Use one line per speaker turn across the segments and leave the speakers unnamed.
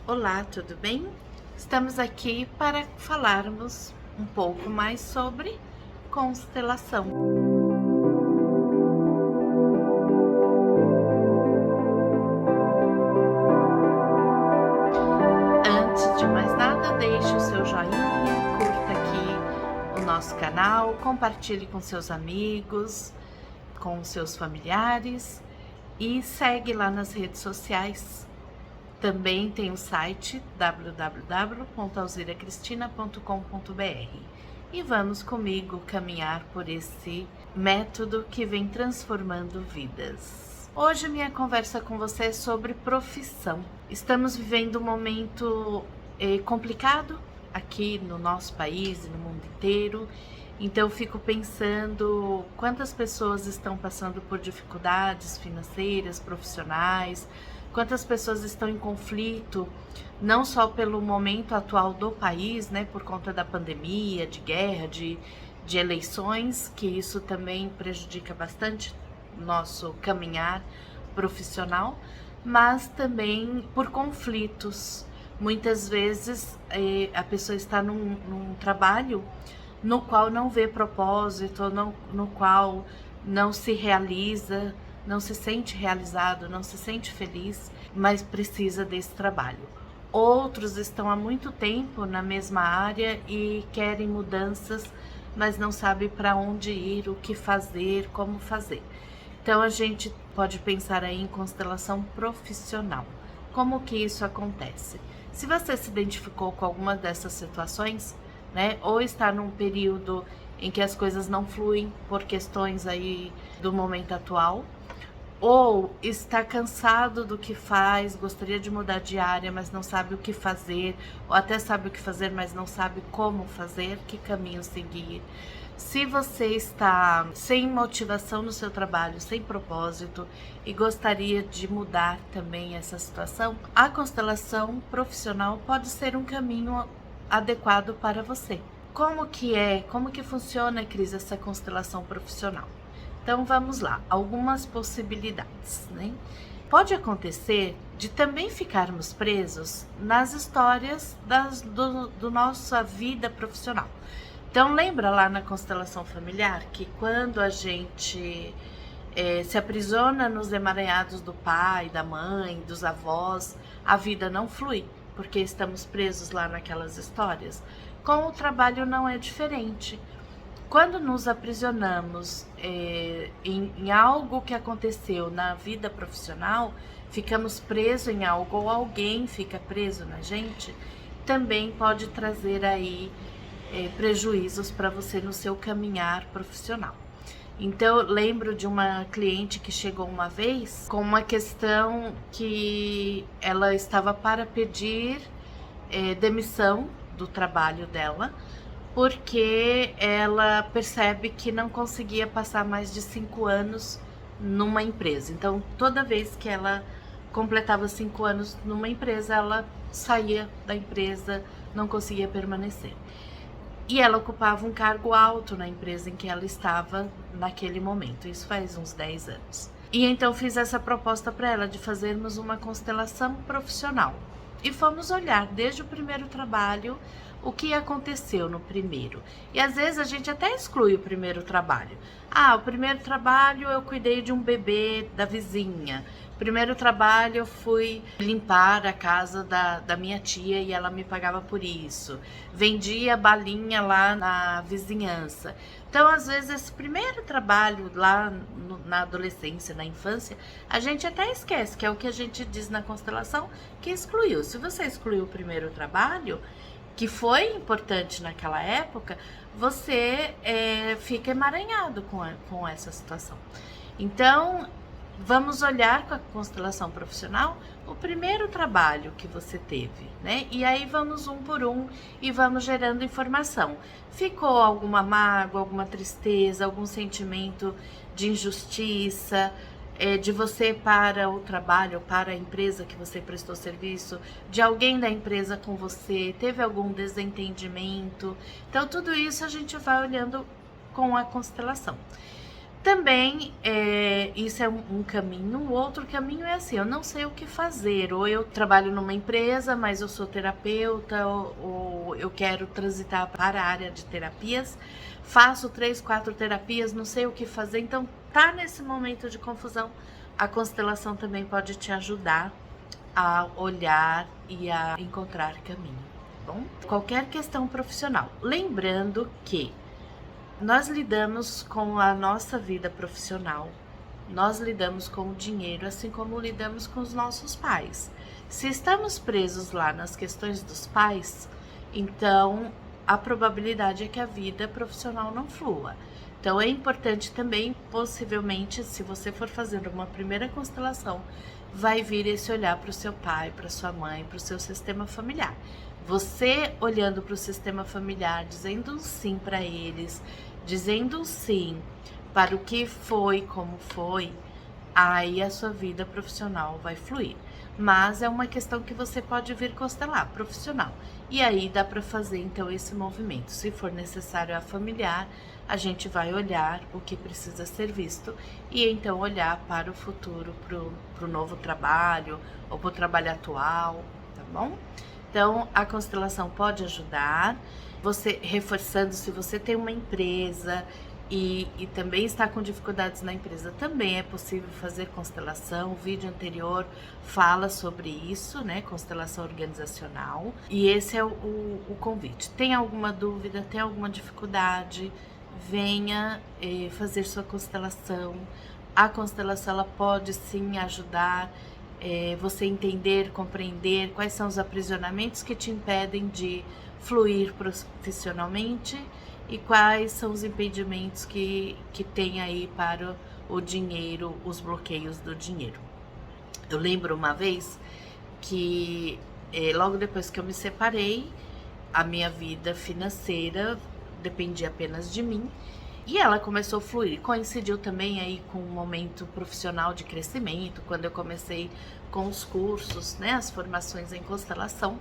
Olá, tudo bem? Estamos aqui para falarmos um pouco mais sobre constelação. Antes de mais nada, deixe o seu joinha, curta aqui o nosso canal, compartilhe com seus amigos, com seus familiares e segue lá nas redes sociais. Também tem o site www.alziracristina.com.br e vamos comigo caminhar por esse método que vem transformando vidas. Hoje minha conversa com você é sobre profissão. Estamos vivendo um momento complicado aqui no nosso país e no mundo inteiro. Então eu fico pensando quantas pessoas estão passando por dificuldades financeiras, profissionais, quantas pessoas estão em conflito, não só pelo momento atual do país, né, por conta da pandemia, de guerra, de eleições, que isso também prejudica bastante o nosso caminhar profissional, mas também por conflitos. Muitas vezes a pessoa está num trabalho no qual não vê propósito, no qual não se realiza, não se sente realizado, não se sente feliz, mas precisa desse trabalho. Outros estão há muito tempo na mesma área e querem mudanças, mas não sabem para onde ir, o que fazer, como fazer. Então a gente pode pensar aí em constelação profissional. Como que isso acontece? Se você se identificou com alguma dessas situações, né, ou está num período em que as coisas não fluem por questões aí do momento atual, ou está cansado do que faz, gostaria de mudar de área, mas não sabe o que fazer, ou até sabe o que fazer, mas não sabe como fazer, que caminho seguir. Se você está sem motivação no seu trabalho, sem propósito e gostaria de mudar também essa situação, a constelação profissional pode ser um caminho adequado para você. Como que funciona, Cris, essa constelação profissional? Então vamos lá, algumas possibilidades, né? Pode acontecer de também ficarmos presos nas histórias do nossa vida profissional. Então lembra lá na constelação familiar que quando a gente se aprisiona nos emaranhados do pai, da mãe, dos avós, a vida não flui, porque estamos presos lá naquelas histórias. Com o trabalho não é diferente. Quando nos aprisionamos em algo que aconteceu na vida profissional, ficamos presos em algo ou alguém fica preso na gente, também pode trazer aí prejuízos para você no seu caminhar profissional. Então, eu lembro de uma cliente que chegou uma vez com uma questão que ela estava para pedir demissão do trabalho dela, porque ela percebe que não conseguia passar mais de 5 anos numa empresa. Então, toda vez que ela completava 5 anos numa empresa, ela saía da empresa, não conseguia permanecer. E ela ocupava um cargo alto na empresa em que ela estava naquele momento, isso faz uns 10 anos. E então fiz essa proposta para ela de fazermos uma constelação profissional. E fomos olhar desde o primeiro trabalho o que aconteceu no primeiro. E às vezes a gente até exclui o primeiro trabalho. Ah, o primeiro trabalho eu cuidei de um bebê da vizinha. Primeiro trabalho eu fui limpar a casa da minha tia e ela me pagava por isso. Vendia balinha lá na vizinhança. Então, às vezes, esse primeiro trabalho lá na adolescência, na infância, a gente até esquece, que é o que a gente diz na constelação, que excluiu. Se você excluiu o primeiro trabalho, que foi importante naquela época, você fica emaranhado com essa situação. Então, vamos olhar com a constelação profissional o primeiro trabalho que você teve, né? E aí vamos um por um e vamos gerando informação. Ficou alguma mágoa, alguma tristeza, algum sentimento de injustiça, de você para o trabalho, para a empresa que você prestou serviço, de alguém da empresa com você, teve algum desentendimento. Então tudo isso a gente vai olhando com a constelação. Também, isso é um caminho. O outro caminho é assim, eu não sei o que fazer, ou eu trabalho numa empresa, mas eu sou terapeuta, ou eu quero transitar para a área de terapias, faço 3, 4 terapias, não sei o que fazer, então tá nesse momento de confusão, a constelação também pode te ajudar a olhar e a encontrar caminho, tá bom? Qualquer questão profissional, lembrando que nós lidamos com a nossa vida profissional, nós lidamos com o dinheiro, assim como lidamos com os nossos pais. Se estamos presos lá nas questões dos pais, então a probabilidade é que a vida profissional não flua. Então é importante também, possivelmente, se você for fazer uma primeira constelação, vai vir esse olhar para o seu pai, para sua mãe, para o seu sistema familiar. Você olhando para o sistema familiar, dizendo um sim para eles, dizendo um sim para o que foi, como foi, aí a sua vida profissional vai fluir. Mas é uma questão que você pode vir constelar, profissional. E aí dá para fazer então esse movimento. Se for necessário a familiar, a gente vai olhar o que precisa ser visto e então olhar para o futuro, para o novo trabalho ou para o trabalho atual, tá bom? Então a constelação pode ajudar. Você reforçando, se você tem uma empresa e também está com dificuldades na empresa, também é possível fazer constelação. O vídeo anterior fala sobre isso, né? Constelação organizacional. E esse é o convite. Tem alguma dúvida, tem alguma dificuldade, venha fazer sua constelação. A constelação ela pode sim ajudar você entender, compreender quais são os aprisionamentos que te impedem de fluir profissionalmente e quais são os impedimentos que tem aí para o dinheiro, os bloqueios do dinheiro. Eu lembro uma vez que logo depois que eu me separei, a minha vida financeira dependia apenas de mim e ela começou a fluir. Coincidiu também aí com um momento profissional de crescimento, quando eu comecei com os cursos, né, as formações em constelação,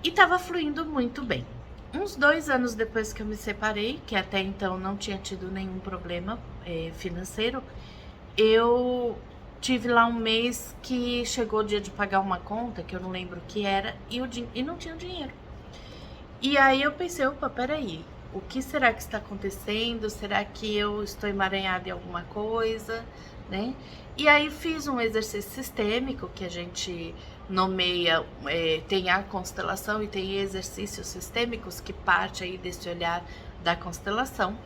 e estava fluindo muito bem. Uns 2 anos depois que eu me separei, que até então não tinha tido nenhum problema financeiro, eu tive lá um mês que chegou o dia de pagar uma conta, que eu não lembro o que era, e não tinha dinheiro. E aí eu pensei, opa, peraí, o que será que está acontecendo? Será que eu estou emaranhada em alguma coisa, né? E aí fiz um exercício sistêmico que a gente nomeia, tem a constelação e tem exercícios sistêmicos que parte aí desse olhar da constelação.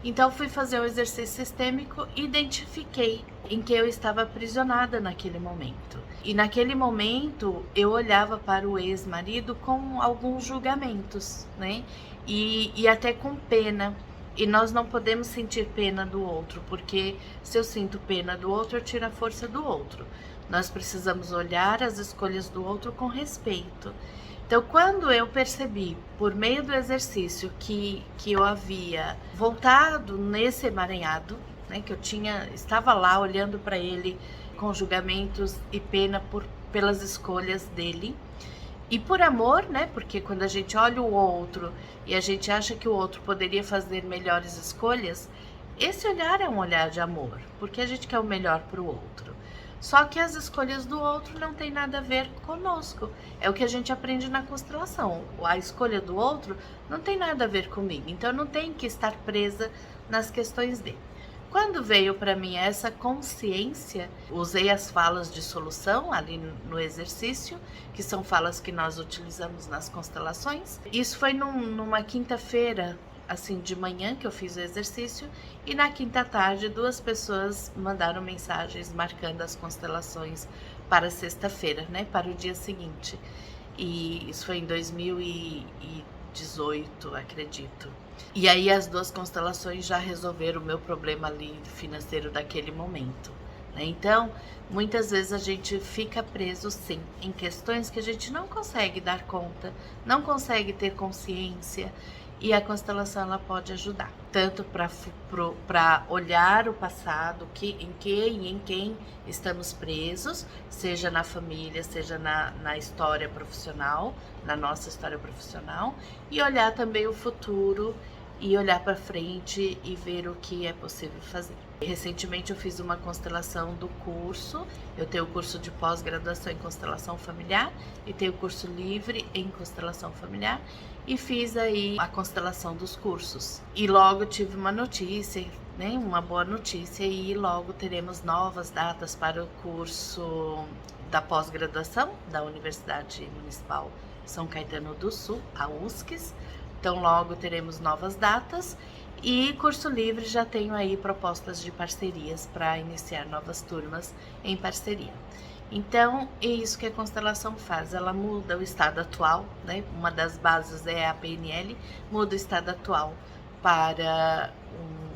Então fui fazer o exercício sistêmico e identifiquei em que eu estava aprisionada naquele momento. E naquele momento eu olhava para o ex-marido com alguns julgamentos, né? E até com pena. E nós não podemos sentir pena do outro, porque se eu sinto pena do outro, eu tiro a força do outro. Nós precisamos olhar as escolhas do outro com respeito. Então, quando eu percebi, por meio do exercício, que eu havia voltado nesse emaranhado, né, que eu estava lá olhando para ele com julgamentos e pena pelas escolhas dele, e por amor, né? Porque quando a gente olha o outro e a gente acha que o outro poderia fazer melhores escolhas, esse olhar é um olhar de amor, porque a gente quer o melhor para o outro. Só que as escolhas do outro não tem nada a ver conosco. É o que a gente aprende na constelação. A escolha do outro não tem nada a ver comigo. Então eu não tenho que estar presa nas questões dele. Quando veio para mim essa consciência, usei as falas de solução ali no exercício, que são falas que nós utilizamos nas constelações. Isso foi numa quinta-feira, assim, de manhã que eu fiz o exercício, e na quinta tarde 2 pessoas mandaram mensagens marcando as constelações para sexta-feira, né, para o dia seguinte. E isso foi em 2018, acredito. E aí as 2 constelações já resolveram o meu problema ali financeiro daquele momento, né? Então, muitas vezes a gente fica preso, sim, em questões que a gente não consegue dar conta, não consegue ter consciência, e a constelação ela pode ajudar, tanto para olhar o passado, em quem estamos presos, seja na família, seja na história profissional, na nossa história profissional, e olhar também o futuro e olhar para frente e ver o que é possível fazer. Recentemente eu fiz uma constelação do curso. Eu tenho o curso de pós-graduação em constelação familiar e tenho o curso livre em constelação familiar, e fiz aí a constelação dos cursos. E logo tive uma notícia, né, uma boa notícia, e logo teremos novas datas para o curso da pós-graduação da Universidade Municipal São Caetano do Sul, a USCS. Então logo teremos novas datas, e curso livre já tenho aí propostas de parcerias para iniciar novas turmas em parceria. Então é isso que a constelação faz, ela muda o estado atual, né? Uma das bases é a PNL, muda o estado atual para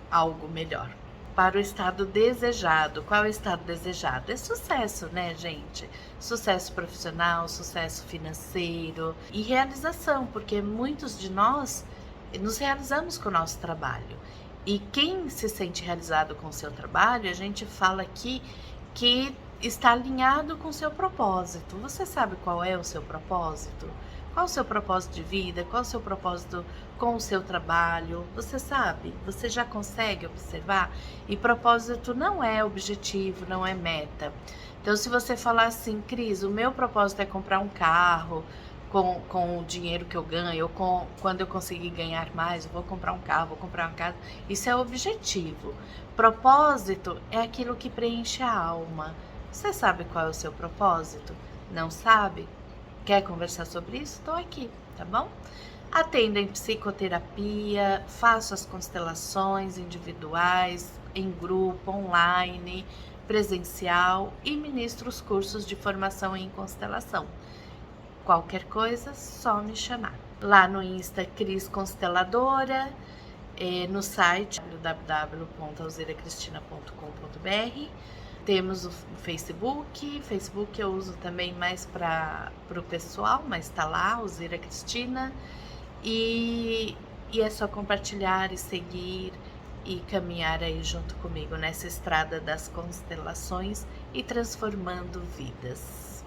algo melhor, para o estado desejado. Qual é o estado desejado? É sucesso, né, gente? Sucesso profissional, sucesso financeiro e realização, porque muitos de nós nos realizamos com o nosso trabalho. E quem se sente realizado com o seu trabalho, a gente fala aqui que está alinhado com o seu propósito. Você sabe qual é o seu propósito? Qual o seu propósito de vida? Qual o seu propósito com o seu trabalho? Você sabe? Você já consegue observar? E propósito não é objetivo, não é meta. Então, se você falar assim, Cris, o meu propósito é comprar um carro com o dinheiro que eu ganho, ou quando eu conseguir ganhar mais, eu vou comprar um carro, vou comprar uma casa. Isso é objetivo. Propósito é aquilo que preenche a alma. Você sabe qual é o seu propósito? Não sabe? Quer conversar sobre isso? Estou aqui, tá bom? Atendo em psicoterapia, faço as constelações individuais, em grupo, online, presencial, e ministro os cursos de formação em constelação. Qualquer coisa, só me chamar. Lá no Insta, Cris Consteladora, no site www.alziracristina.com.br. Temos o Facebook eu uso também mais para o pessoal, mas tá lá, Alzira Cristina, e é só compartilhar e seguir e caminhar aí junto comigo nessa estrada das constelações e transformando vidas.